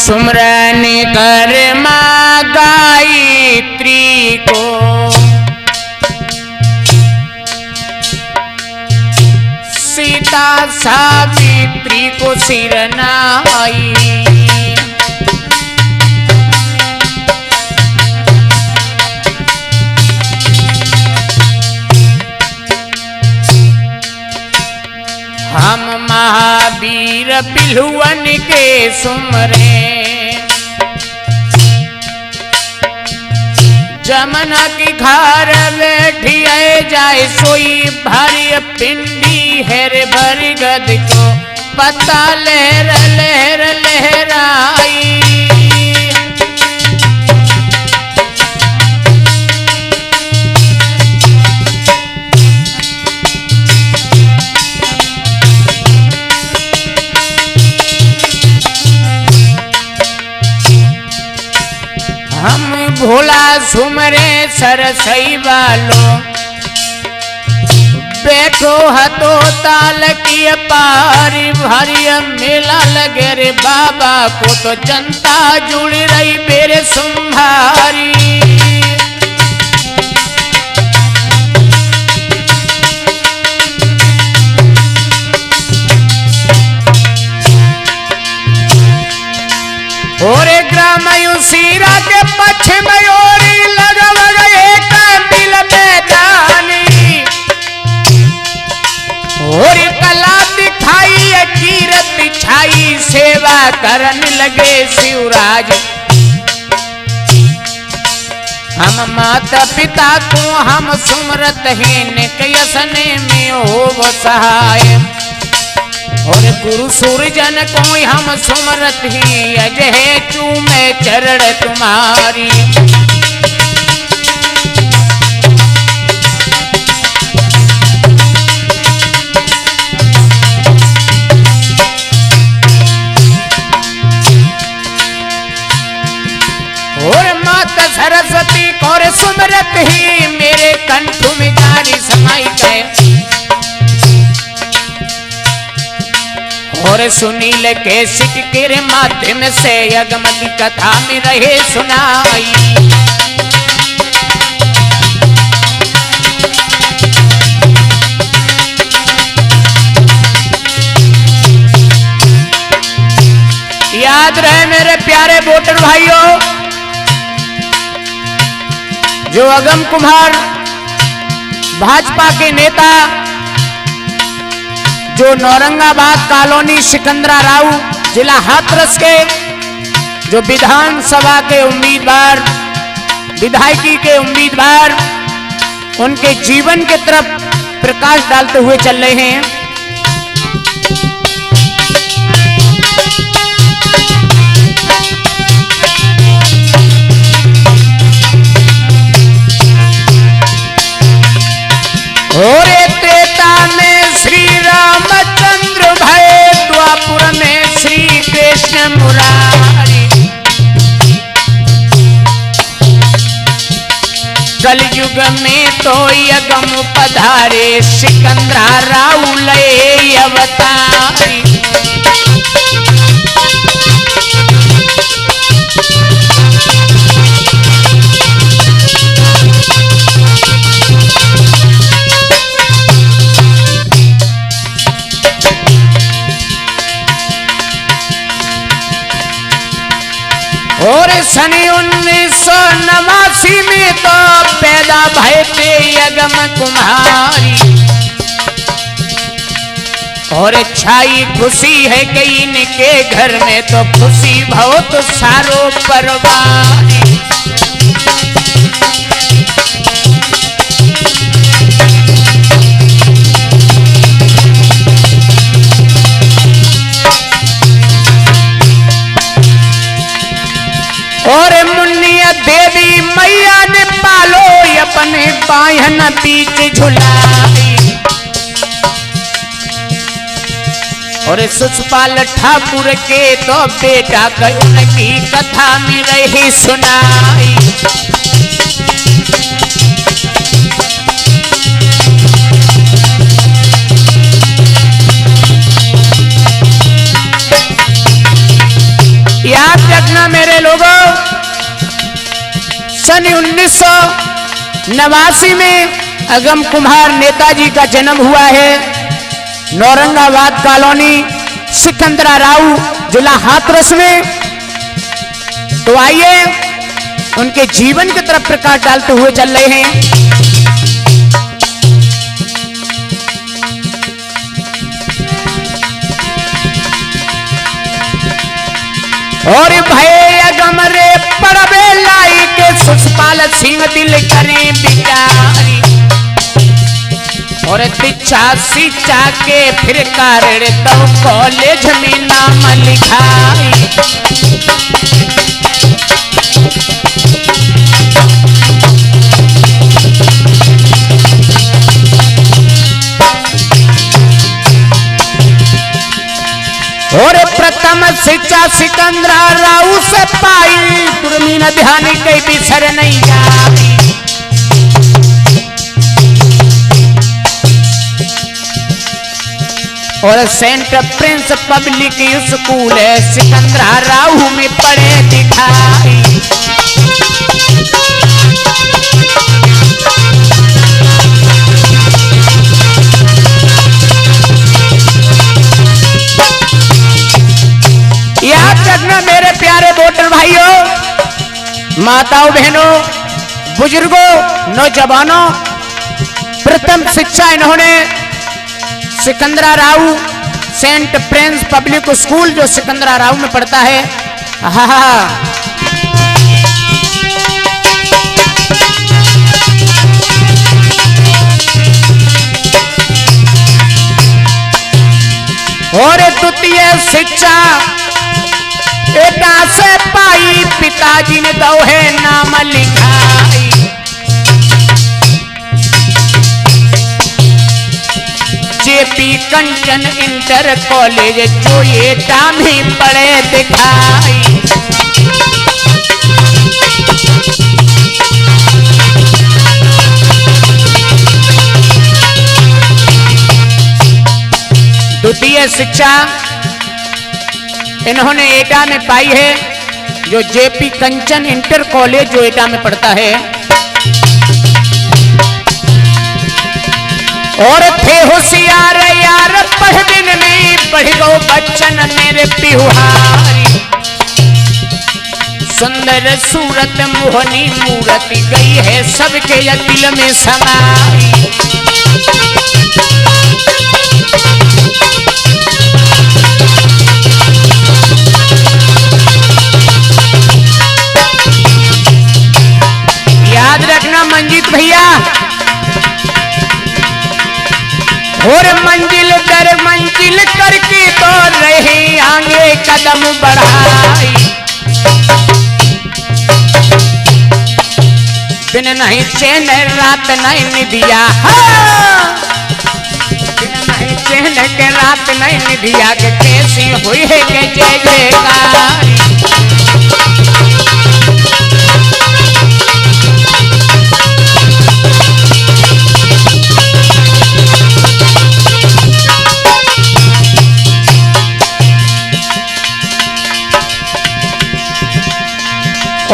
सुमरन कर माँ गायत्री को, सीता सावित्री को सिर नाई। हम महावीर पिलुअन के सुमरे, जमना की घर बैठी जाए सोई भारी पिंडी हेर बरगद को पता लहर लहर लहराई। हम भोला सुमरे सरसई वालों, बैठो हतो ताल की पारी भारी मेला लगे रे बाबा को, तो जनता जुड़ रही मेरे संभारी। और ग्राम यूसीरा के पश्चिम ओरी लगभग एक मिल मैदानी, और कला दिखाई कीरत छाई सेवा करने लगे शिवराज। हम माता पिता को हम सुमरत हीन कसने में हो सहाय, और गुरु सूरजन को हम सुमरत ही अजय चूमे चरण तुम्हारी। और माता सरस्वती को सुमरत ही मेरे कंठ में जारी समाई गए, और सुनील के सिक के माध्यम से अगम की कथा में रहे सुनाई। याद रहे मेरे प्यारे वोटर भाइयों, जो अगम कुमार भाजपा के नेता, जो नौरंगाबाद कॉलोनी सिकंदरा राव जिला हाथरस के जो विधानसभा के उम्मीदवार, विधायकी के उम्मीदवार, उनके जीवन के तरफ प्रकाश डालते हुए चल रहे हैं। और त्रेता में श्री रामचंद्र भय, द्वापुर में श्री कृष्ण मुरारी, कलयुग में तो यगम पधारे सिकंदरा राव लय अवतारी। और सन 1989 में तो पैदा भय थे यगम कुमारी, और छाई खुशी है कि इनके घर में तो खुशी बहुत सारो परवारी। और मुन्निया देवी मैया ने पालो अपने बाहन बीच झुलाई, और सुषपाल ठाकुर के तो बेटा उनकी कथा में रही सुनाई। याद रखना मेरे लोगों, सन 1989 में अगम कुम्हार नेताजी का जन्म हुआ है नौरंगाबाद कॉलोनी सिकंदरा राव जिला हाथरस में। तो आइए उनके जीवन की तरफ प्रकाश डालते हुए चल रहे हैं। और भय अगम रे पड़बे लाई के सुखपाल सिंह दिल करें बिचारी, और तिच्छा सिचा के फिर कारण तो कॉलेज में नाम लिखाई। और प्रथम शिक्षा सिकंदरा राव से पाई, दुर्मी न ध्यान कई बिसर नहीं जाती। और Saint Prince Public School Sikandra Rao में पढ़े दिखाई। याद रखना मेरे प्यारे वोटर भाइयों, माताओं, बहनों, बुजुर्गों, नौजवानों, प्रथम शिक्षा इन्होंने Sikandra Rao Saint Prince Public School जो सिकंदरा राव में पढ़ता है। और द्वितीय शिक्षा एटा से पाई, पिताजी ने दो है नाम लिखाई। जेपी कंचन इंटर कॉलेज जो एटा में पढ़े दिखाई। द्वितीय शिक्षा इन्होंने एटा में पाई है जो जेपी कंचन इंटर कॉलेज जो एटा में पढ़ता है। और थे होशियार यार पढ़ दिन में पढ़ गो बच्चन मेरे पिहुहारी, सुंदर सूरत मोहनी मूर्ति गई है सबके दिल में समाई। याद रखना मंजीत भैया, और मंजिल दर मंजिल करके तो रहे आगे कदम बढ़ाई। दिन नहीं चैन रात नहीं निदिया, दिन नहीं चैन के रात नहीं निदिया के कैसी हुई है के जय जयकारी।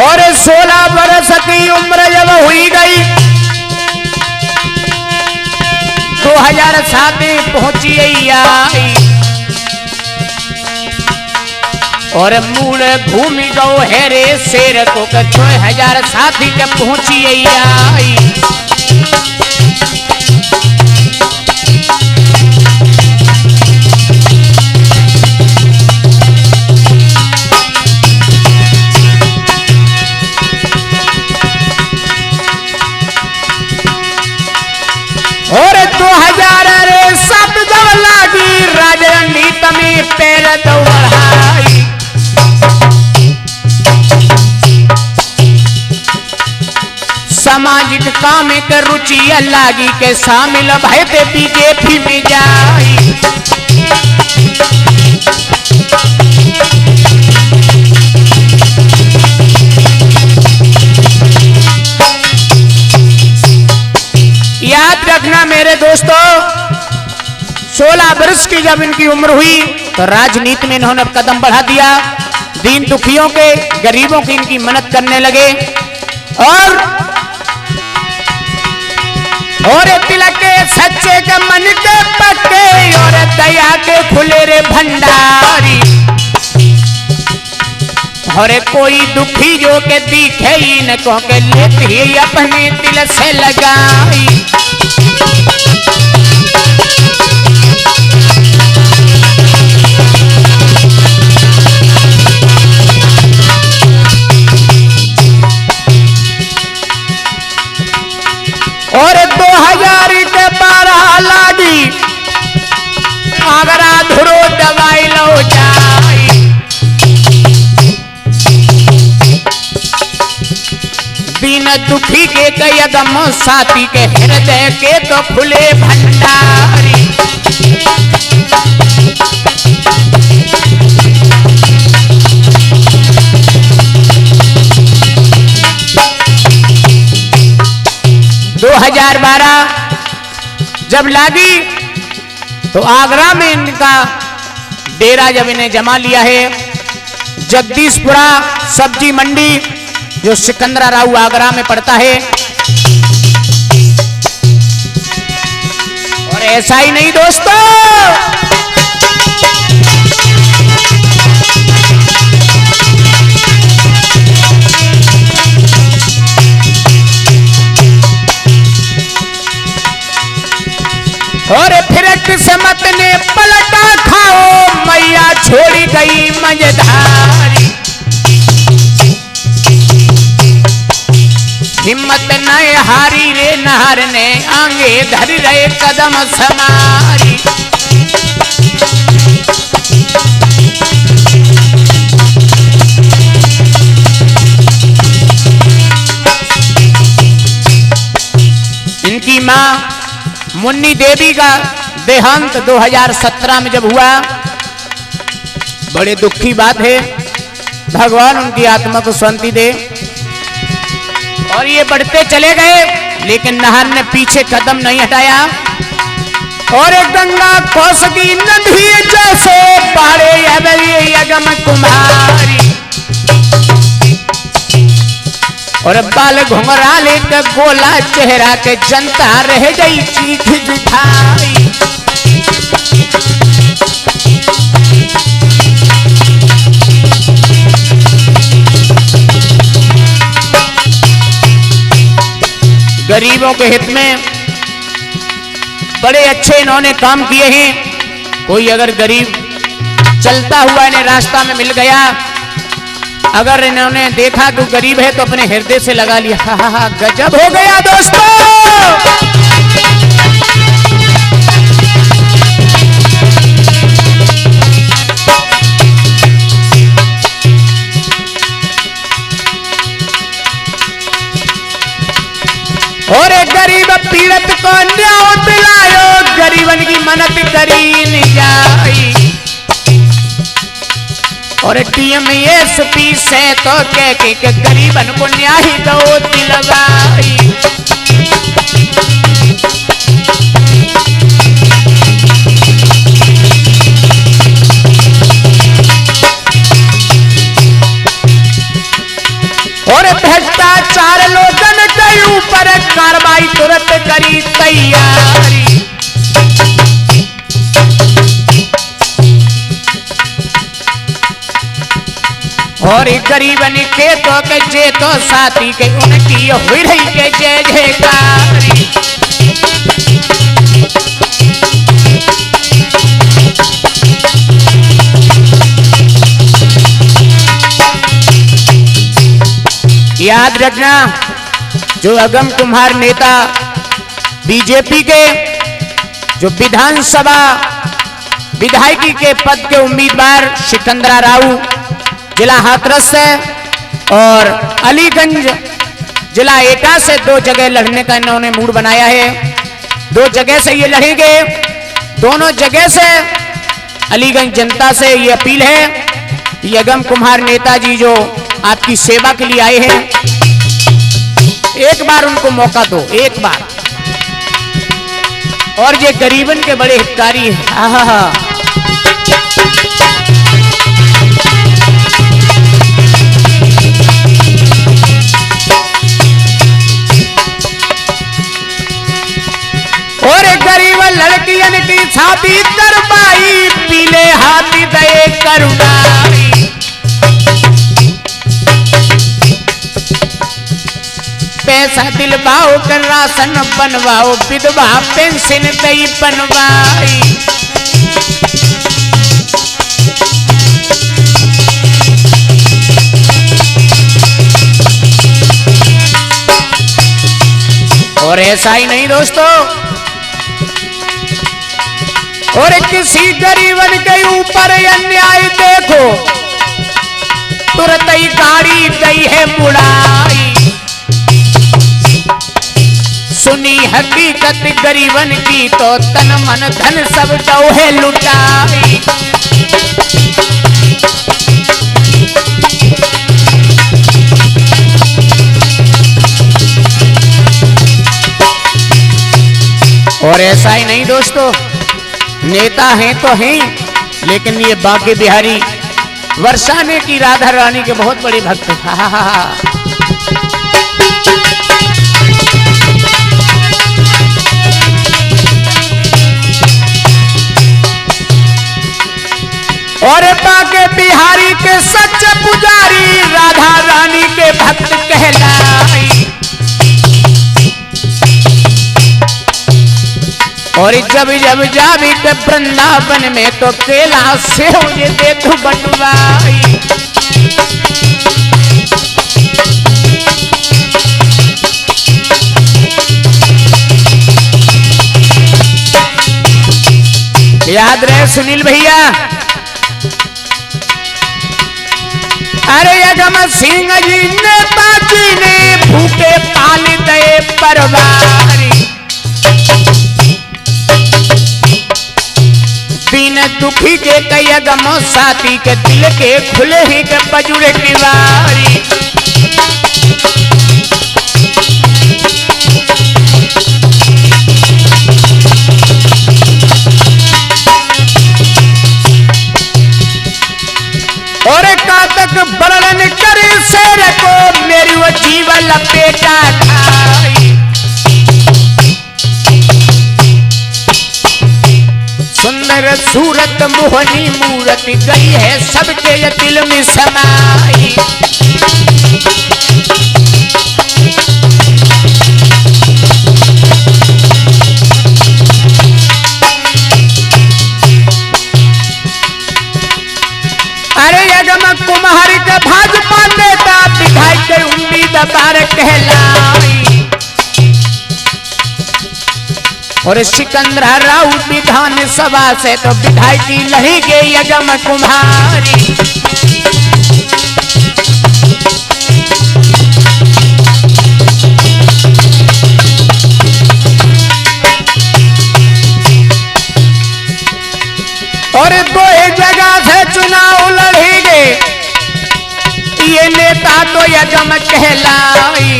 और 16 बरस की उम्र जब हुई गई 2007 में पहुंची आई, और मूल भूमि गौ है रे शेर को 2007 के पहुंची आई। और 2007 जब लागी राजनीति में पैर दौड़ाई। सामाजिक काम के रुचि लागी के शामिल भय ते बीजेपी में जाई। याद रखना मेरे दोस्तों, 16 वर्ष की जब इनकी उम्र हुई तो राजनीति में इन्होंने कदम बढ़ा दिया। दीन दुखियों के, गरीबों की इनकी मदद करने लगे। और तिलक के सच्चे के मन के पक्के और दया के खुले रे भंडारी। और कोई दुखी जो के दिखे इनको के लेती अपने दिल से लगाई। और 2000 के 12 लागी आगरा धुरो दवाई लो जाई। दीन दुखी के कयदम साथी के हृदय के तो खुले भंडारी। 2012 जब लागी तो आगरा में इनका डेरा जब इन्हें जमा लिया है। जगदीशपुरा सब्जी मंडी जो सिकंदरा राव आगरा में पड़ता है। और ऐसा ही नहीं दोस्तों, और फिर किस्मत ने पलटा खाओ मैया छोड़ी गई मझधारी। हिम्मत न हारी रे नहर ने आगे धर रहे कदम समारी। इनकी मां मुन्नी देवी का देहांत 2017 में जब हुआ, बड़े दुखी बात है। भगवान उनकी आत्मा को शांति दे। और ये बढ़ते चले गए लेकिन नहर ने पीछे कदम नहीं हटाया। और एक गंगा कोसगी नदी जैसे पारे यगम कुमारी। और बाल घुंघराल के गोला चेहरा के जनता रह गई चीख दिखाई। गरीबों के हित में बड़े अच्छे इन्होंने काम किए हैं। कोई अगर गरीब चलता हुआ इन्हें रास्ता में मिल गया, अगर इन्होंने देखा कि गरीब है तो अपने हृदय से लगा लिया। हा गजब हो गया दोस्तों। और एक गरीब पीड़ित को न्याय दिलायो, गरीबन की मदद करी नहीं जाई। और TMSP से तो कह के गरीबन को न्याय दो दिलवाई। और भ्रष्टाचार लोगन के ऊपर कार्रवाई तुरंत करी तैयारी। और गरीबन के तो के जे तो साथी के उनकी हुई रही के जय जयकारी। याद रखना, जो अगम कुम्हार नेता बीजेपी के जो विधानसभा विधायकी के पद के उम्मीदवार सिकंदरा राव जिला हाथरस से और अलीगंज जिला एटा से 2 जगह लड़ने का इन्होंने मूड बनाया है। 2 जगह से ये लड़ेंगे। दोनों जगह से अलीगंज जनता से ये अपील है कि अगम कुम्हार नेताजी जो आपकी सेवा के लिए आए हैं, एक बार उनको मौका दो, एक बार। और ये गरीबन के बड़े हितकारी हैं। ऐसा दिलवाओ कर राशन बनवाओ, विधवा पेंशन दई बनवाई। और ऐसा ही नहीं दोस्तों, और किसी गरीबन के ऊपर अन्याय देखो तुरंत ही गाड़ी दई है मुड़ाई। सुनी हकीकत गरीबन की तो तन मन धन सब दो है लुटाई। और ऐसा ही नहीं दोस्तों, नेता हैं तो हैं, लेकिन ये बांके बिहारी वर्षाने की राधा रानी के बहुत बड़े भक्त हैं। और बांके बिहारी के सच्चे पुजारी राधा रानी के भक्त कहलाई। और जब जब जावी के वृंदावन में तो केला से मुझे दे तू बनवाई। याद रहे सुनील भैया, अरे यगम सिंह जी नेताजी ने भूखे पाल दे परवारी। दीन दुखी के कयगम साथी के दिल के खुले ही के बजुड़े की वारी। और कातक वर्णन करी शेर को मेरी वो जीवन लपेटा खाई। सुंदर सूरत मोहनी मूरत गई है सबके ये दिल में समाई। अरे यगम कुम्हारी का भाजपा नेता विधायक के उम्मीदवार कहलाई। और सिकंदरा राव विधान सभा से तो विधायकी लड़ेंगे यगम कुम्हारी। और दो जगह से चुनाव लड़ेंगे ये नेता तो यगम कहलाई।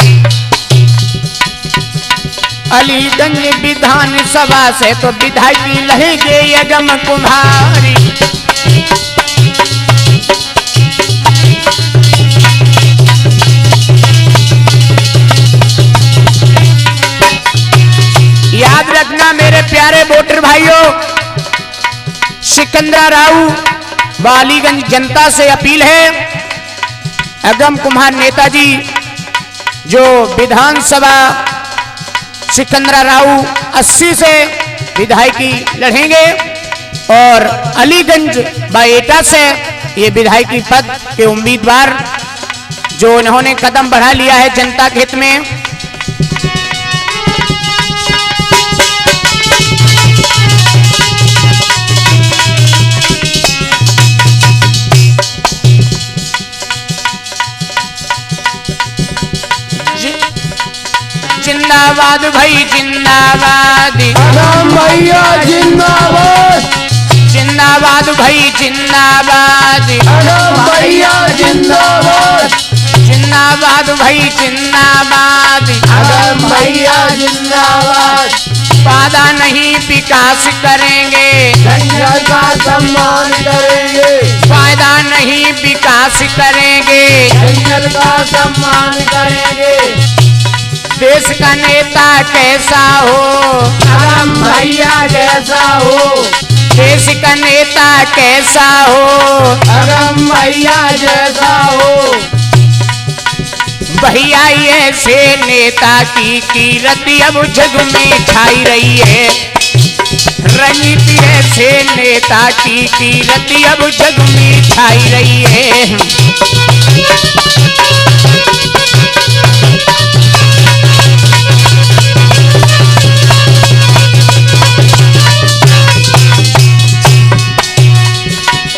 अलीगंज विधान सभा से तो विधायकी लड़ेंगे यगम कुम्हारी। याद रखना मेरे प्यारे वोटर भाइयों, सिकंदरा राव बालीगंज जनता से अपील है, यगम कुम्हार नेताजी जो विधानसभा सिकंदरा राव 80 से विधायकी लड़ेंगे और अलीगंज बाएटा से ये विधायकी पद के उम्मीदवार जो इन्होंने कदम बढ़ा लिया है जनता के हित में। जिंदाबाद भाई जिंदाबाद, भैया जिंदाबाद, जिंदाबाद भाई जिंदाबाद, भैया जिंदाबाद, जिंदाबाद भाई जिंदाबाद, भैया जिंदाबाद। वादा नहीं विकास करेंगे, जंगल का सम्मान करेंगे, वादा नहीं विकास करेंगे, जंगल का सम्मान करेंगे। देश का नेता कैसा हो, भैया जैसा हो, देश का नेता कैसा हो, भैया जैसा हो। भैया ऐसे नेता की कीर्ति अब जग में छाई रही है। रणनीति ऐसे नेता की कीर्ति अब जग में छाई रही है।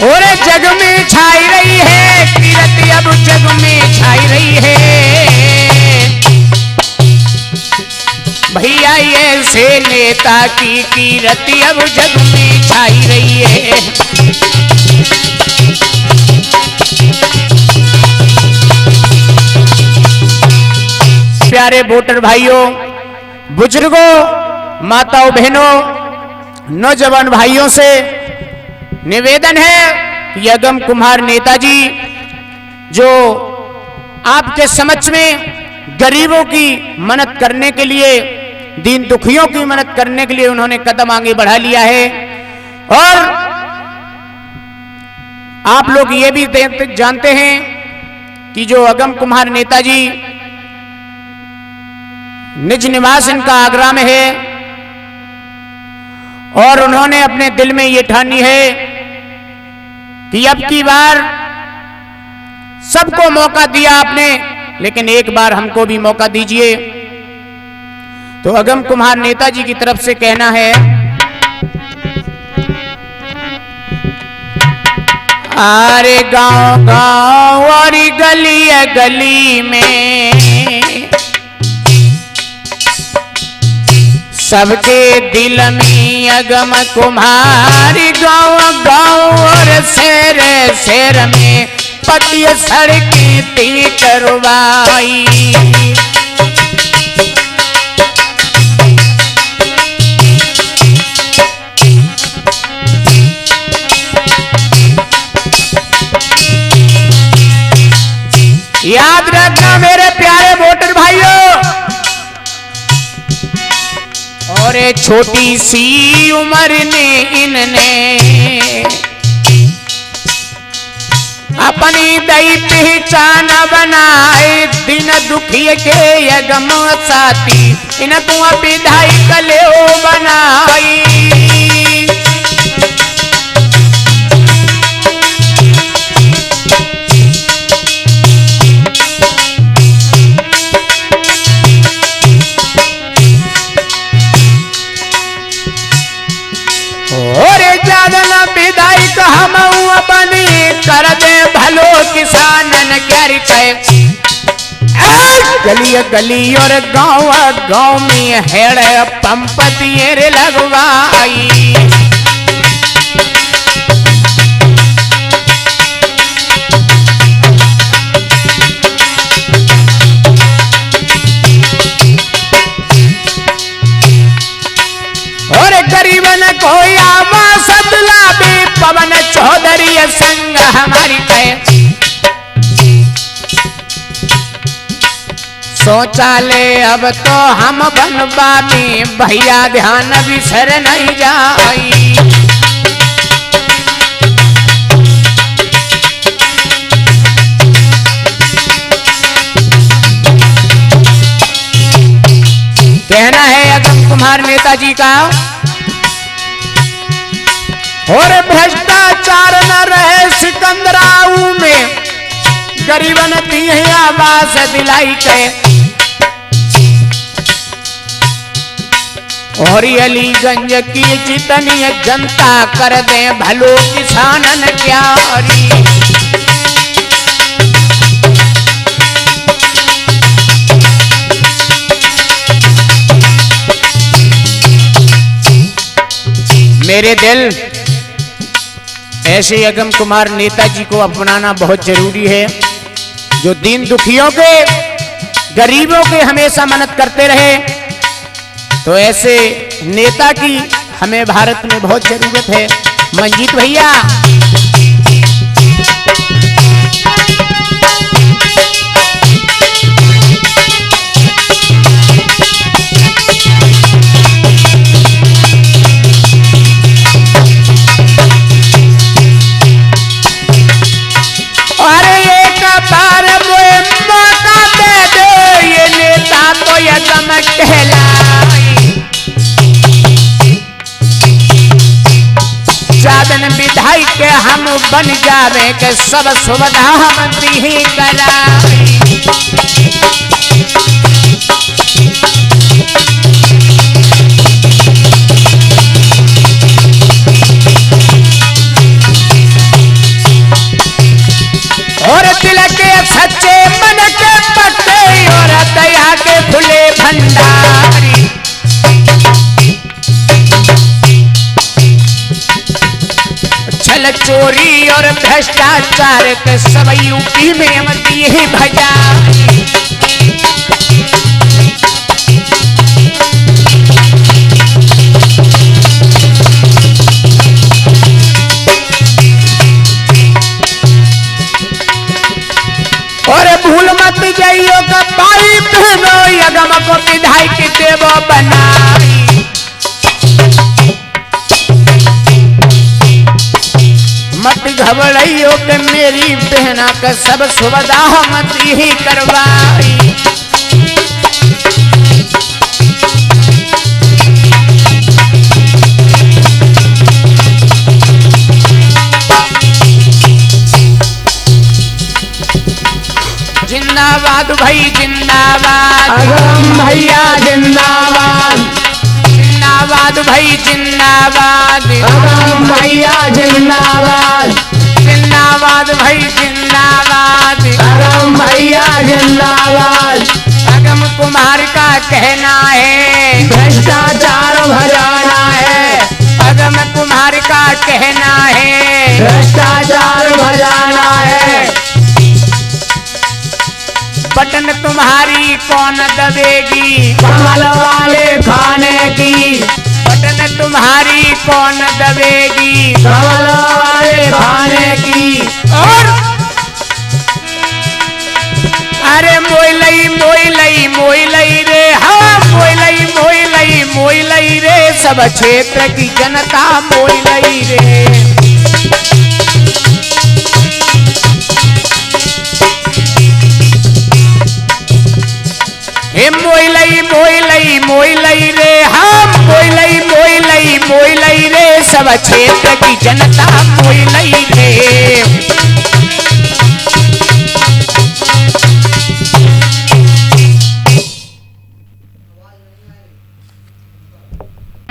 और जग में छाई रही है कीर्ति अब जग में छाई रही है। भैया ऐसे नेता की कीर्ति अब जग में छाई रही है। प्यारे वोटर भाइयों, बुजुर्गों, माताओं, बहनों, नौजवान भाइयों से निवेदन है कि अगम कुम्हार नेताजी जो आपके समक्ष में गरीबों की मदद करने के लिए, दीन दुखियों की मदद करने के लिए उन्होंने कदम आगे बढ़ा लिया है। और आप लोग ये भी जानते हैं कि जो अगम कुम्हार नेताजी निज निवास इनका आगरा में है और उन्होंने अपने दिल में ये ठानी है कि अब की बार सबको मौका दिया आपने, लेकिन एक बार हमको भी मौका दीजिए। तो अगम कुम्हार नेताजी की तरफ से कहना है, अरे गांव गांव और गली गली में सबके दिल में अगम कुम्हार, गांव गांव और शहर शहर में पक्की सड़कें ती करवाई। याद रखना मेरे प्यारे वोटर भाइयों, और छोटी सी उम्र में इनने अपनी दई पहचान बनाए, दिन दुखी के अगम साथी इनको विधायक ले बनाई। और ज्यादा विधायक हम बनी कर दे भलो किसानन कर गली गली और गांव गांव में हेड़ पंप दिए लगवाई। और गरीबन को सतला भी पवन चौधरी संग हमारी कहे, शौचालय अब तो हम बनवा में भैया ध्यान बिसर नहीं जाई। कहना है अगम कुम्हार नेताजी का, और भ्रष्टाचार न रहे सिकंदराऊ में, गरीबन दिए आवास दिलाई के, और अलीगंज की जितनी जनता कर दे भलो किसानन प्यारी। मेरे दिल, ऐसे अगम कुम्हार नेताजी को अपनाना बहुत जरूरी है, जो दीन दुखियों के, गरीबों के हमेशा मदद करते रहे। तो ऐसे नेता की हमें भारत में बहुत जरूरत है। मंजीत भैया, बन जावे के सब सुविधा हम दी कराई। और दिल के सच्चे मन के पत्ते और दया के खुले भंडारी। छल चोरी और भ्रष्टाचार के सब यूपी में हम दिए भजाई। और भूल मत जाइयो का भाई बहनो यगम को विधायक देव बनाई। मत घबराइयो के मेरी बहना का सब सुविधा मत ही करवाई। जिंदाबाद भाई जिंदाबाद। अगम भैया जिंदाबाद। जिंदाबाद भाई जिंदाबाद। अगम भैया जिंदाबाद। जिंदाबाद भाई जिंदाबाद। अगम भैया जिंदाबाद। अगम कुमार का कहना है भ्रष्टाचार भजाना है। अगम कुमार का कहना है भ्रष्टाचार भजाना है। बटन तुम्हारी कौन दबेगी कमल वाले खाने की। बटन तुम्हारी कौन दबेगी कमल वाले खाने की। और अरे मोइलई मोइलई मोइलई रे हाँ मोइलई मोइलई मोइलई रे सब क्षेत्र की जनता मोइलई रे। हे मोइलई मोइलई मोइलई रे हाँ मोइलई मोइलई मोइलई रे सब क्षेत्र की जनता मोइलई रे।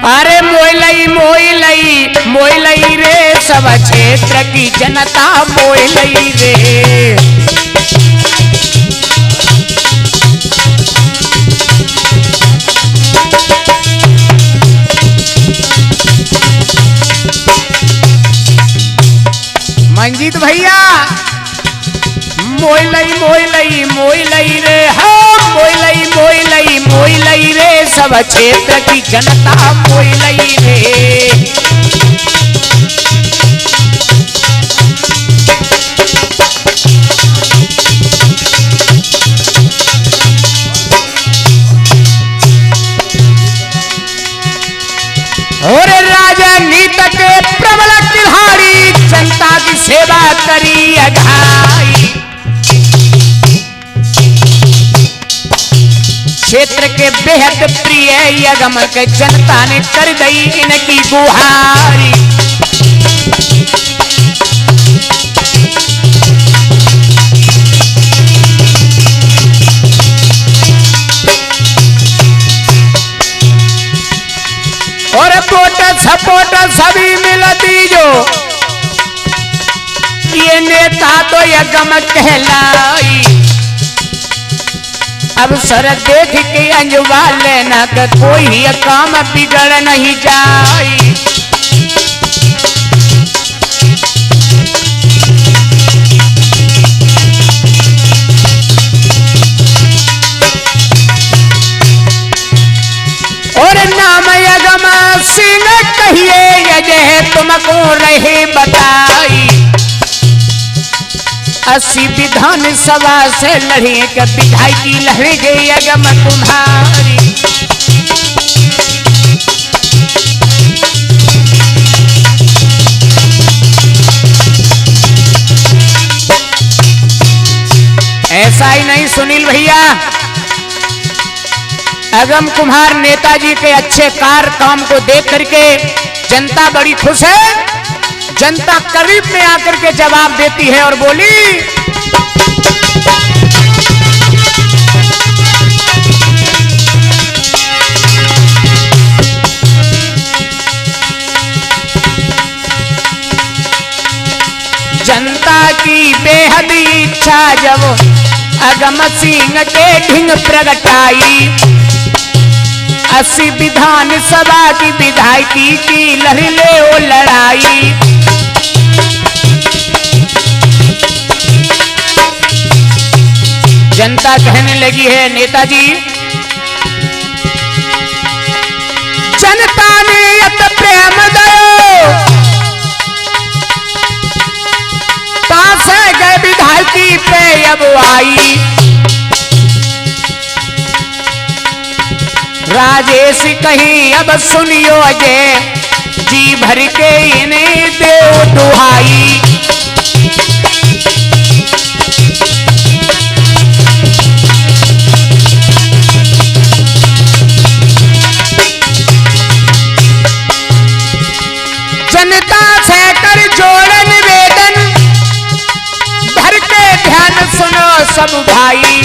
अरे मोइलई मोइलई मोइलई रे सब क्षेत्र की जनता मोइलई रे। मंजीत भैया मोइलई मोइलई मोइलई रे हाँ मोइलई मोइलई मोइलई रे सब क्षेत्र की जनता मोइलई रे। और राजनीति के प्रबल खिलाड़ी जनता की सेवा करी अघाई। क्षेत्र के बेहद प्रिय यगम के जनता ने कर गई इनकी गुहारी। और वोट सपोर्ट सभी मिलती जो ये नेता तो यगम कहलाई। अब सर देख के अंजवा लेना कि कोई काम बिगड़ नहीं जाई। और नाम यगम सिंह कहिए यजह तुमको रहे बताई। 80 विधानसभा से लड़े के विधायकी लड़ेगे यगम तुम्हारी। ऐसा ही नहीं सुनील भैया, अगम कुमार नेताजी के अच्छे कार्य काम को देख करके जनता बड़ी खुश है। जनता करीब में आकर के जवाब देती है और बोली, जनता की बेहद इच्छा जब अगम सिंह के ढिंग प्रगटाई, 80 विधान सभा की विधायकी की लड़ी ले ओ लड़ाई। जनता कहने लगी है, नेताजी जनता ने अत प्रेम दयो तास गए विधायकी पे अब आई, राजेश कहीं अब सुनियो अजय जी भर के इन्हें दे दुहाई। जनता से कर जोड़ निवेदन भर के ध्यान सुनो सब भाई,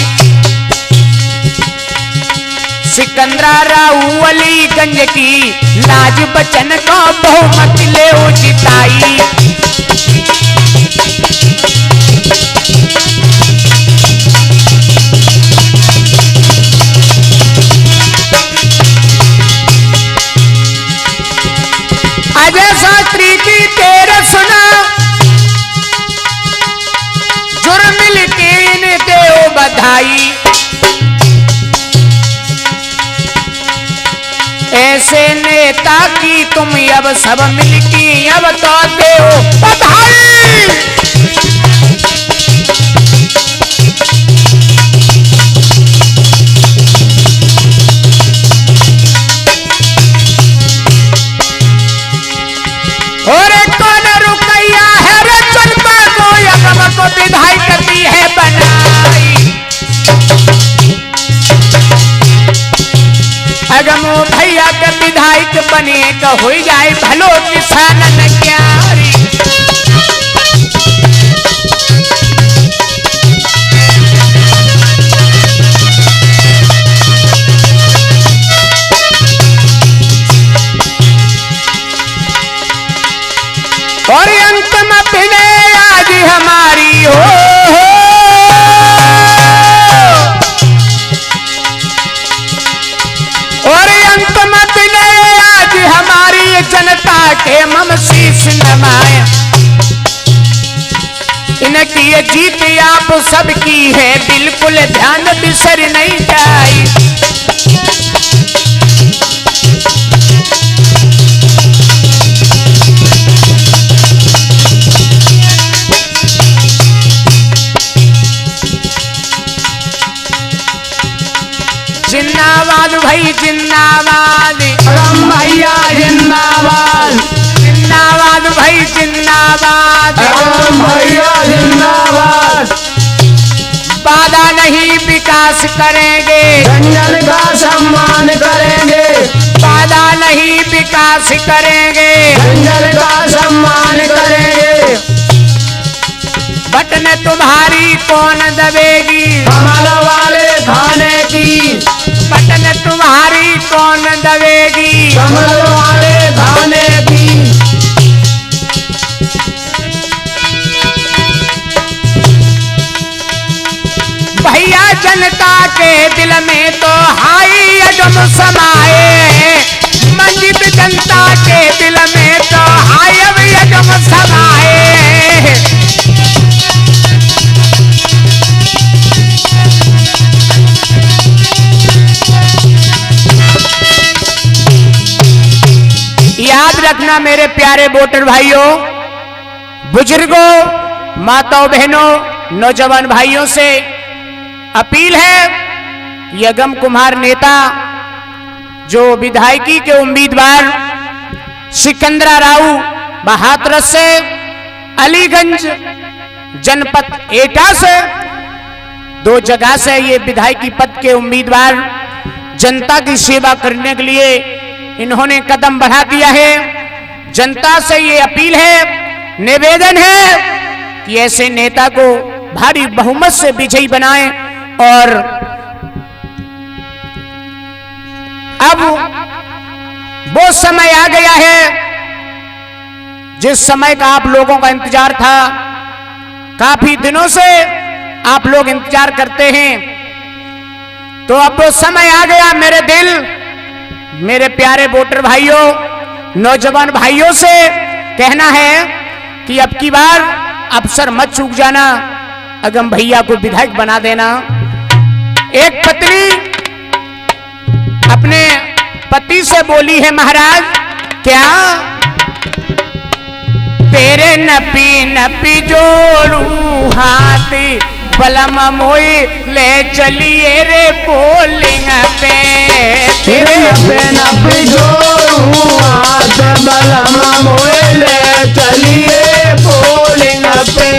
सिकंदरा राऊ अलीगंज की लाज बचन का बहुमत ले जिताई। अजय शास्त्री की तेरे सुना जुर्म मिल के इन्हें दो बधाई, ऐसे नेता की तुम अब सब मिलकी अब तो दो बधाई। और कौन रुकैया है रे जनता को यगम को विधाई करती है बनाई, अगमो भैया के विधायक बने का हो जाए भलो किसान न क्यारी। और अंतिम अभिनय आज हमारी हो, और अंतिम अभिनय आज हमारी जनता के मम शीश नमाए, इनकी ये जीत आप सबकी है बिल्कुल ध्यान बिसर नहीं जाए। जिन्नाबाद भाई जिन्नाबाद, अगम भैया जिंदाबाद, जिन्नाबाद भाई जिन्नाबाद, अगम भैया जिंदाबाद। वादा नहीं विकास करेंगे, जंगल का सम्मान करेंगे, वादा नहीं विकास करेंगे, जंगल का सम्मान करेंगे। बटन तुम्हारी कौन दबेगी, कमल वाले खाने की, बटन तुम्हारी कौन दबेगी, कमल वाले खाने की। भैया जनता के दिल में तो हाई अजम समाए, मंजित जनता के दिल में तो हाई अब अजम समाए। याद रखना मेरे प्यारे वोटर भाइयों, बुजुर्गों, माताओं, बहनों, नौजवान भाइयों से अपील है, यगम कुमार नेता जो विधायकी के उम्मीदवार सिकंदरा राऊ बहादुर से अलीगंज जनपद एटा से 2 जगह से ये विधायकी पद के उम्मीदवार जनता की सेवा करने के लिए इन्होंने कदम बढ़ा दिया है। जनता से ये अपील है निवेदन है कि ऐसे नेता को भारी बहुमत से विजयी बनाएं। और अब वो समय आ गया है जिस समय का आप लोगों का इंतजार था। काफी दिनों से आप लोग इंतजार करते हैं, तो अब वो समय आ गया। मेरे दिल, मेरे प्यारे वोटर भाइयों, नौजवान भाइयों से कहना है कि अब की बार अवसर मत चूक जाना, अगम भैया को विधायक बना देना। एक पत्नी अपने पति से बोली है, महाराज क्या तेरे नपी नपी जोड़ू हाथी बलम मोई ले चलिए रे पोलिंग पे। तेरे नपे नपी जोड़ू हाथ बलम मोई ले चलिए पोलिंग पे।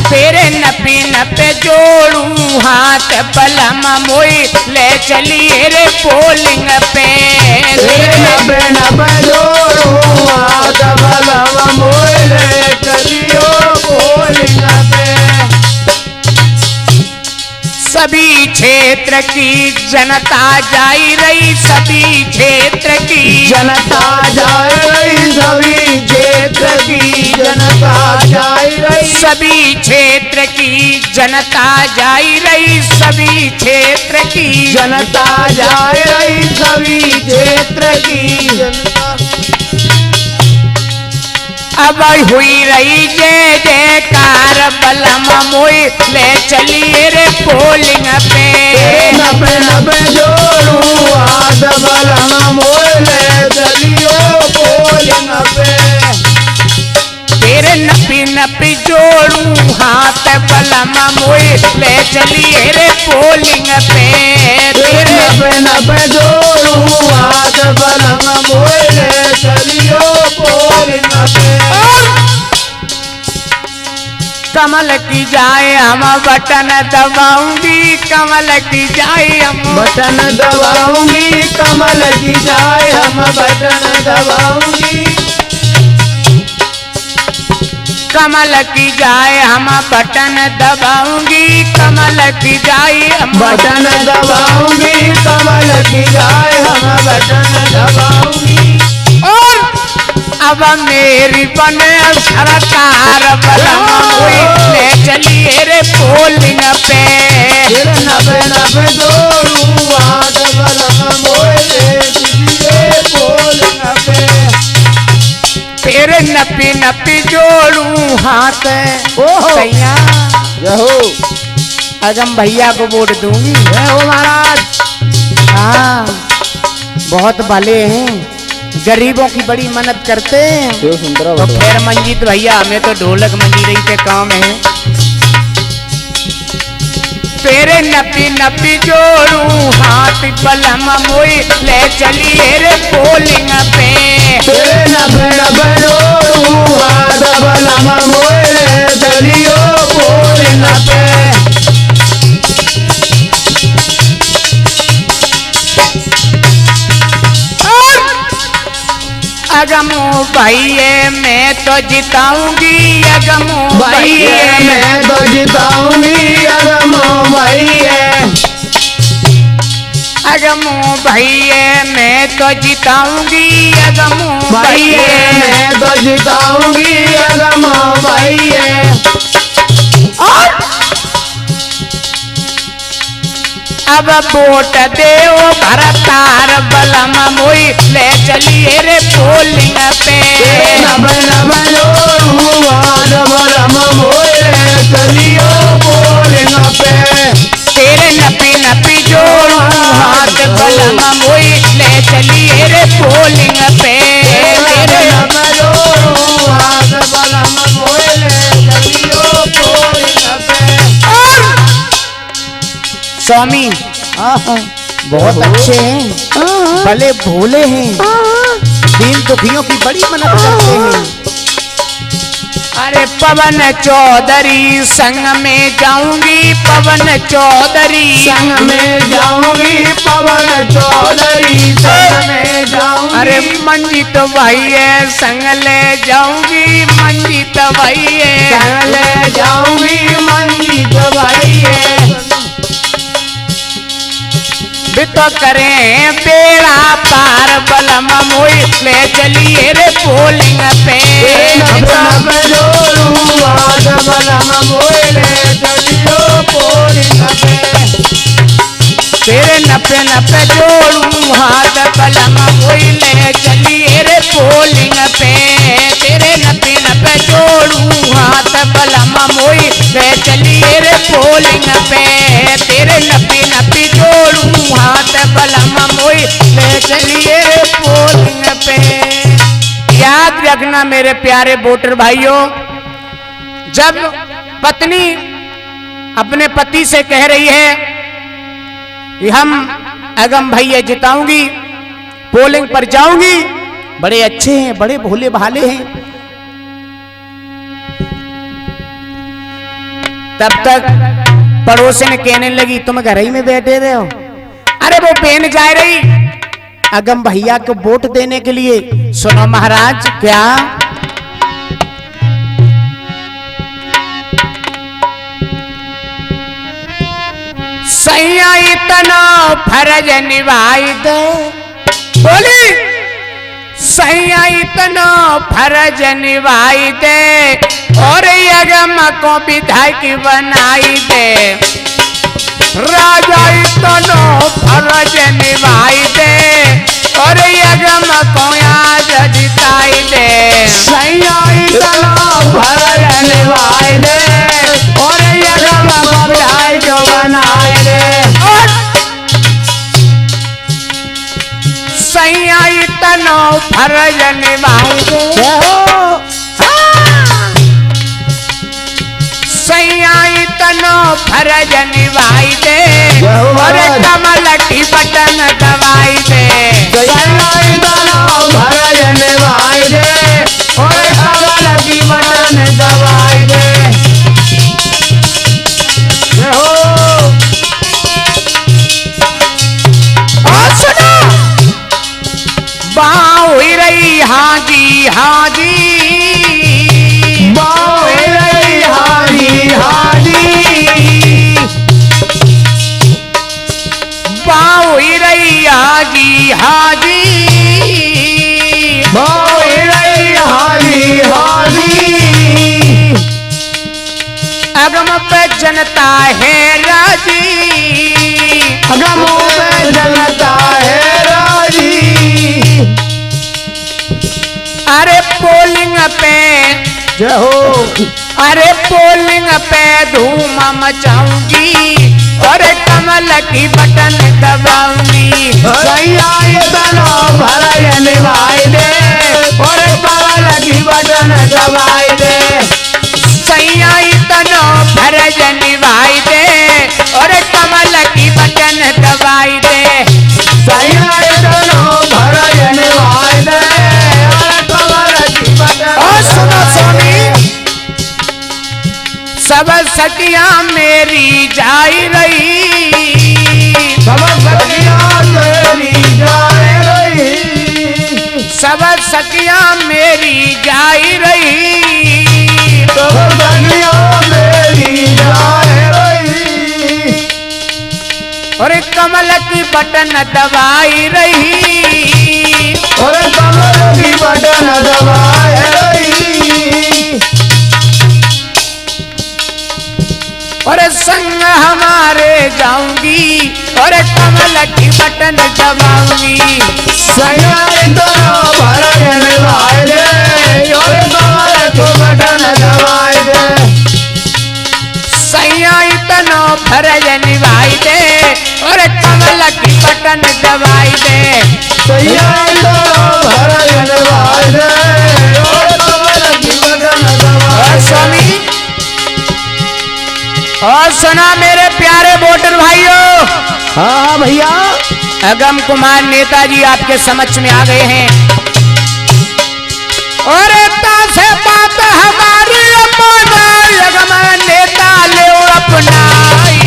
तेरे नपी नपे जोड़ू हाथ बलम मोई ले चलिए रे पोलिंग पे। तेरे नपे नपे जोड़ू हाथ बलम मोई ले चलियो पोलिंग पे। सभी क्षेत्र की जनता जाई रही, सभी क्षेत्र की जनता जाए रही, सभी क्षेत्र की जनता जाए रही, सभी क्षेत्र की जनता जाई रही, सभी क्षेत्र की जनता जाए रही, सभी क्षेत्र की जनता। अब हुई रही जय जयकार बलम मोई ले चलिए रे पोलिंग पे। नपे नपे जोड़ू हाथ बलम मोई ले चलियो पोलिंग पे। तेरे नपी नपी जोड़ू हाथ बलम मोई ले चलिए रे पोलिंग पे। तेरे नपे नपे जोड़ू हाथ बलम मोई ले चलियो पोलिंग पे। कमल की जाए हम बटन दबाऊंगी, कमल की जाए हम बटन दबाऊंगी, कमल की जाए हम बटन दबाऊंगी, कमल की जाए हम बटन दबाऊंगी, कमल की जाए हम बटन दबाऊंगी, कमल की जाए हम बटन दबाऊंगी। और अब मेरी बने सरकार बलम मोई ले चलिए रे पोलिंग पे। तेरे नपे नपे जोड़ू हाथ बलम मोई ले चलिए पोलिंग पे। तेरे नपी नपी जोड़ू हाथ भैया जहो अगम भैया को वोट दूंगी। जय हो महाराज। हाँ बहुत भले हैं, गरीबों की बड़ी मदद करते हैं। तो खैर मंजीत भैया हमें तो ढोलक मंजीरी के काम है। तेरे नपी नपी जोड़ू हाथ बलम मोई ले चलिए रे पोलिंग पे। तेरे नपे नपे जोड़ू हाथ बलम मोई ले चलियो पोलिंग पे। अगमो भैये मैं तो जिताऊंगी, अगमो भैये मैं तो जिताऊंगी, अगमो भैये। अगमो भैये मैं तो जिताऊंगी, अगमो भैये मैं तो जिताऊंगी, अगमो भैये। और अब वोट देओ भरतार बलम मोई ले चलिए रे पोलिंग पे। नपे नपे जोड़ू हाथ बलम मोई ले चलियो पोलिंग पे। तेरे नपी नपी जोड़ू हाथ बलम मोई ले चलिए रे पोलिंग पे। तेरे नपे जोड़ू हाथ बलम मोई ले चलियो पोलिंग पे। स्वामी बहुत अच्छे हैं, भले भोले हैं, दीन दुखियों की बड़ी मदद करते हैं। अरे पवन चौधरी संग में जाऊंगी, पवन चौधरी संग में जाऊंगी, पवन चौधरी संग में जाऊंगी। अरे मंजित भाई है संग ले जाऊंगी, मंजित भाई है संग ले जाऊंगी, मंजित भाई है। तो करें बेड़ा पार बलम मोई ले चलिए रे पोलिंग पे। नप जोड़ू हाथ बलम मोई ले चलियो पोलिंग पे। तेरे नपे नपे जोड़ू हाथ बलम मोई ले चलिए रे पोलिंग पे। तेरे नपे नपे जोड़ू हाथ बलम मोई ले चलिए रे पोलिंग पे। तेरे नपे नपे जोड़ू हाथ बलम मोई ले चलिए रे पोलिंग पे। याद रखना मेरे प्यारे वोटर भाइयों, जब पत्नी अपने पति से कह रही है कि हम अगम भैया जिताऊंगी, पोलिंग पर जाऊंगी, बड़े अच्छे हैं, बड़े भोले भाले हैं, तब तक पड़ोसन कहने लगी तुम घर ही में बैठे रहे हो। अरे वो बहन जा रही अगम भैया को वोट देने के लिए। सुनो महाराज, क्या सैया इतना फर्ज निभाई दे, बोली सैया इतना फर्ज निभाई दे और अगम को विधायक बनाई दे। राजा इतना फर्ज निभाई दे और अगम को आज जिताई दे। सैया इतना फर्ज निभाई दे और अगम को विधायक बनाई दे। सैया इतना फर्ज निभाई दे, सैया इतना फर्ज निभाई दे और कमल की बटन दबाई दे। सैया इतना फर्ज निभाई दे और कमल की बटन दबाई दे। बाँ हुई रही हाँ जी हाँ जी, बाँ हुई रही हाँ जी हाँ जी, बाँ हुई रही हाँ जी हाँ जी, बाँ हुई रही हाँ जी हाँ जी। अगम पे जनता है राजी, अगम पे जनता है राजी। अरे पोलिंग पे जय हो, अरे पोलिंग पे धूम मचाऊंगी और कमल की बटन दबाऊंगी। सैया इतना फर्ज निभाई दे और कमल की बटन दबाई दे। सैया इतना फर्ज निभाई दे और कमल की बटन दबाई दे। सैया इतना फर्ज निभाई दे और कमल की बटन। और सुनो स्वामी, सब सखियां मेरी जाई रही, सब सखियां मेरी जाए रही, सब सखियां मेरी जाई रही, सब सखियां मेरी जाए रही और कमल की बटन दबाई रही, और कमल की बटन दबाए रही। और संग हमारे जाऊंगी और कमल की बटन दबाऊंगी। सैया इतना फर्ज निभाई दे और कमल की बटन दबाई दे। सैया इतना फर्ज निभाई दे और कमल की बटन दबाई दे। सैया इतना फर्ज निभाई दे और कमल की बटन दबाई और दे। स्वामी, और सुना मेरे प्यारे वोटर भाइयों, हाँ भैया, अगम कुमार नेताजी आपके समक्ष में आ गए हैं और से बात हमारी अपना यगम नेता ले अपनाई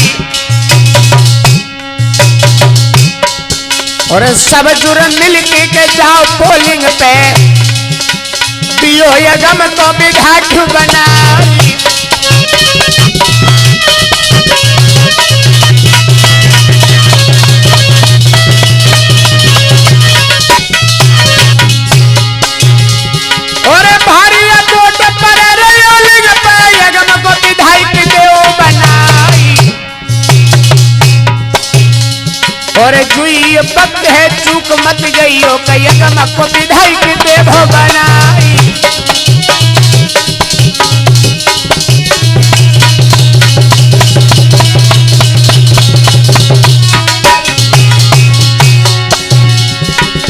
और सब जुर्म मिलके के जाओ पोलिंग पे दियो यगम को विधायक बनाई। और भारी वोट पर रेलिंग पे यगम को विधायक देव बनाई और जुई वक्त है चूक मत गईयो के यगम को विधायक देव बनाई।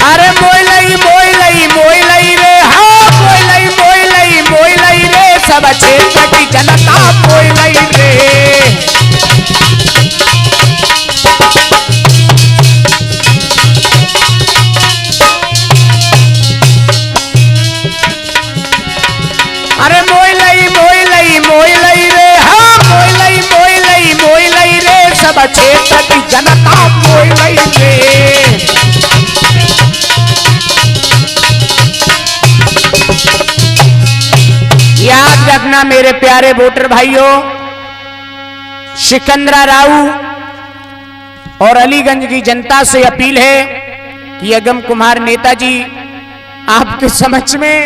अरे मोइलई मोइलई मोइलई रे हाँ मोइलई मोइलई मोइलई रे सब क्षेत्र की जनता मोइलई रे। अरे मोइलई मोइलई मोइलई रे हाँ मोइलई मोइलई मोइलई रे सब क्षेत्र की जनता मोइलई रे। याद रखना मेरे प्यारे वोटर भाइयों, सिकंदरा राऊ और अलीगंज की जनता से अपील है कि यगम कुमार नेताजी आपके समक्ष में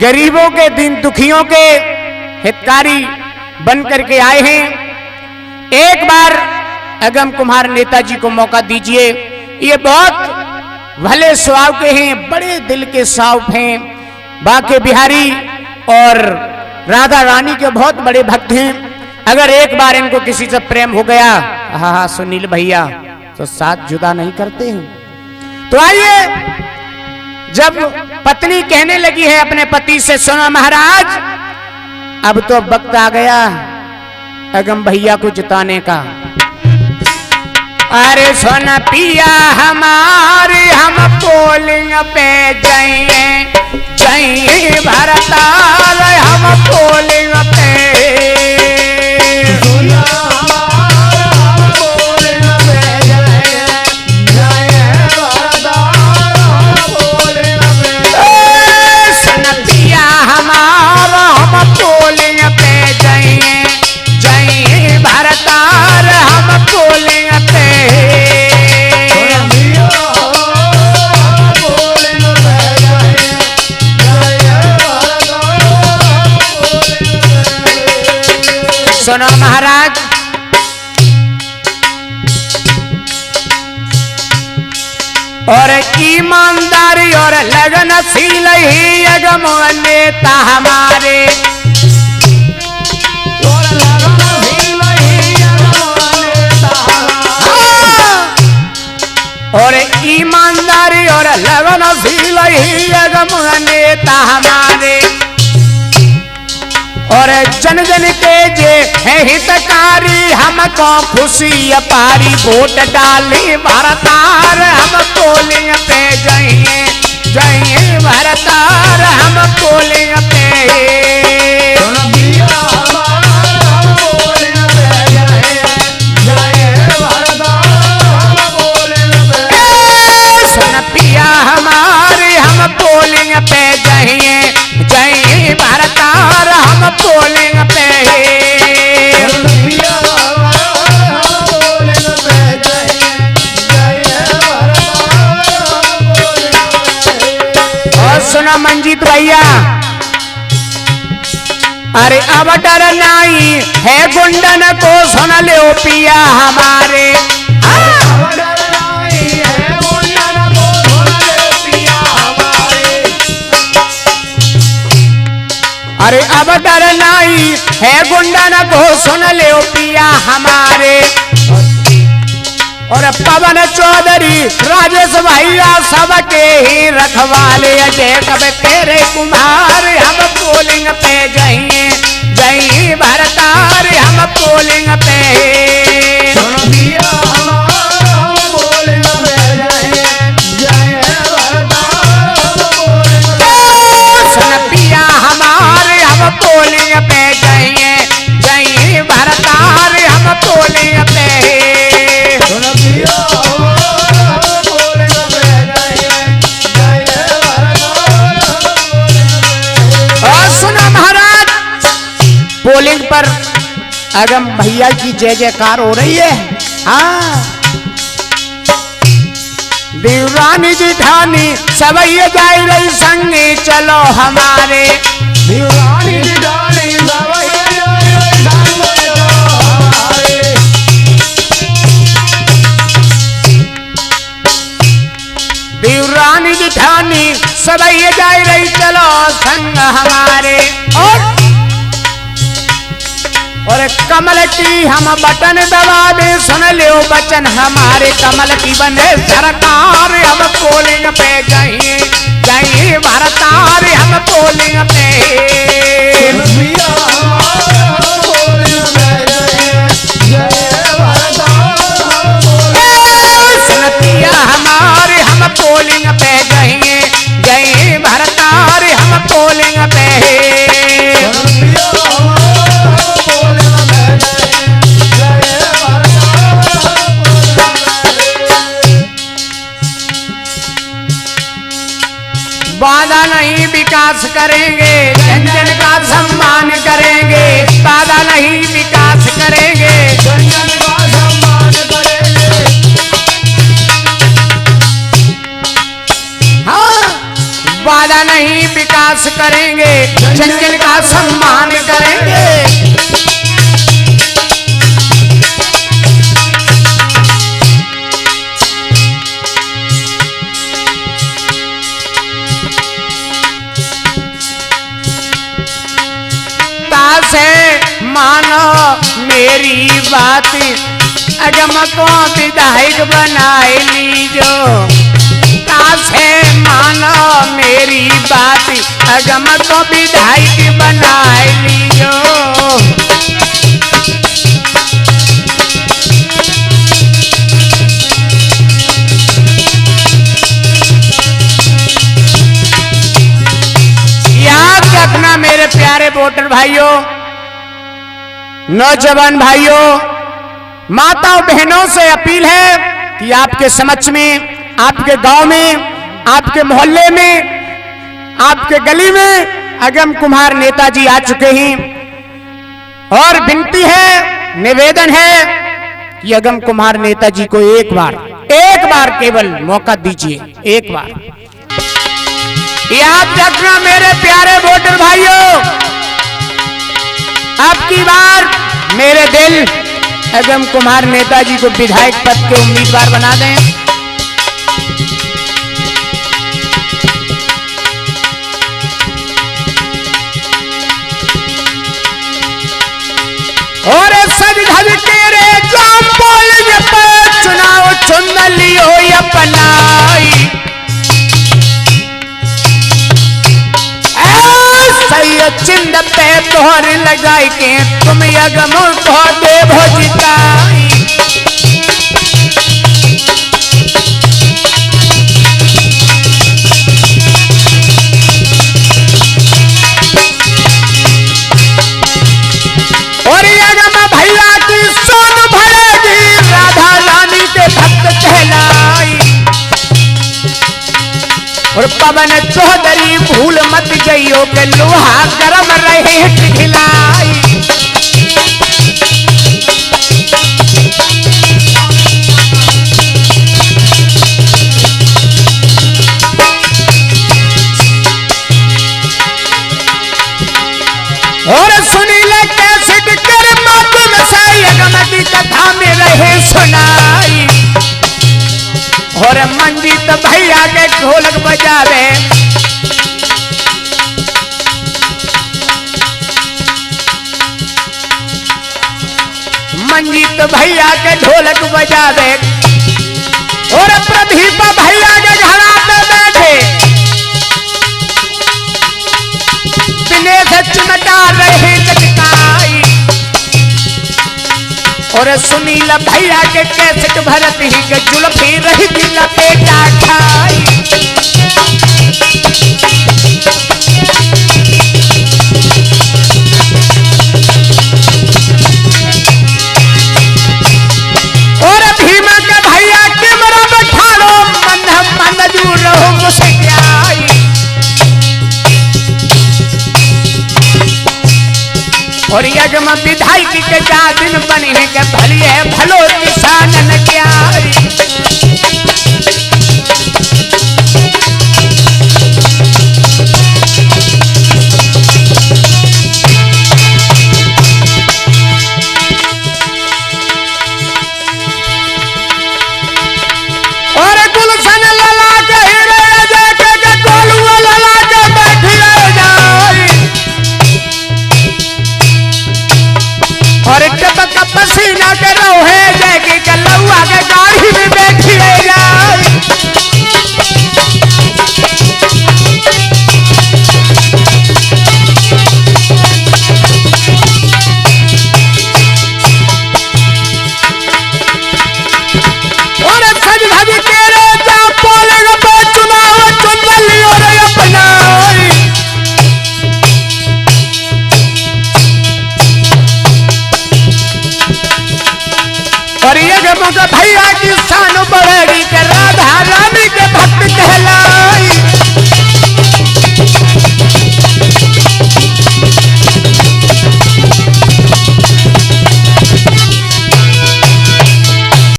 गरीबों के दिन दुखियों के हितकारी बन करके आए हैं। एक बार यगम कुमार नेताजी को मौका दीजिए। ये बहुत भले स्वभाव के हैं, बड़े दिल के साफ हैं, बाके बिहारी और राधा रानी के बहुत बड़े भक्त हैं। अगर एक बार इनको किसी से प्रेम हो गया, हाँ हाँ सुनील भैया, तो साथ जुदा नहीं करते हैं। तो आइए, जब पत्नी कहने लगी है अपने पति से, सुनो महाराज अब तो वक्त आ गया यगम भैया को जिताने का। अरे सोना पिया हमारे हम पोलिंग पे जाइए जाइए भरताल हम पोलिंग पे। सोना पिया हमारा हम पोलिंग पे जाइए जाइए भरताल हम पोलिंग पे। सुनो महाराज, और ईमानदारी और लगनशील ही यगम नेता हमारे। और ईमानदारी और लगनशील ही यगम नेता हमारे। और जन जन के जे है हितकारी हमको खुशी अपारी। वोट डाली भरतार हम पोलिंग पे जाइए जाइए भरतार हम पोलिंग पे। सुन पिया हमारे हम पोलिंग पे जाइए जाइए भरतार हम पोलिंग पे। और सुना मंजीत भैया, अरे अब डर नहीं है गुंडन को सुन लो पिया हमारे। अरे अब डर नहीं है गुंडन को सुन ले पिया हमारे। और पवन चौधरी राजेश भैया सबके ही रखवाले। अजय कब तेरे कुमार हम पोलिंग पे जाइए जाइए भरतार हम पोलिंग पे। सुन पर अगम भैया की जय जयकार हो रही है। हाँ, देवरानी जिठानी सब ये जाए रही संगे चलो हमारे। देवरानी जिठानी सब ये जाए रही संगे चलो हमारे। देवरानी जिठानी सब ये जाए रही चलो संग हमारे। और कमल की हम बटन दबा दे सुन लो बचन हमारे। कमल की बने सरकार हम पोलिंग पे जाइए जाइए भारतार हम पोलिंग पे। सुनतिया हमारे हम पोलिंग पे जाइए जाइए भारतार हम पोलिंग पे। वादा नहीं विकास करेंगे जन जन का सम्मान करेंगे। वादा नहीं विकास करेंगे जन जन का सम्मान करेंगे। हाँ, वादा नहीं विकास करेंगे जन जन का सम्मान करेंगे। से मानो मेरी बात अगम को विधायक बनाए लीजो। से मानो मेरी बात अगम को विधायक बनाए लीजो। याद रखना मेरे प्यारे वोटर भाइयों, नौजवान भाइयों, माताओं बहनों से अपील है कि आपके समक्ष में, आपके गांव में, आपके मोहल्ले में, आपके गली में अगम कुम्हार नेताजी आ चुके हैं। और विनती है, निवेदन है कि अगम कुम्हार नेताजी को एक बार केवल मौका दीजिए। एक बार याद रखना मेरे प्यारे वोटर भाइयों, अब की बार मेरे दिल अगम कुम्हार नेताजी को विधायक पद के उम्मीदवार बना दें। और सज धज तेरे गांव पोलिंग पर चुनाव चुन लियो अपनाई। चिंद पे तोहर लगाई के तुम अगम को देवो जिताई। और अगम भैया की सोन भरेगी राधा रानी के भक्त कहलाई। और पवन चौधरी भूल मत गइयो के लोहा गरम रहे खिलाई। और सुनील कैसेट कर मातम से अगम की कथा में रहे सुनाई। और मंजीत भैया के ढोलक बजावे, मंजीत भैया के ढोलक बजावे। और प्रदीप भैया के घड़ा पे बैठे दिनेश चमका रहे चटकाई। और सुनील भैया के कैसेट भरत ही के जुल्फी रही लपेटा खाई।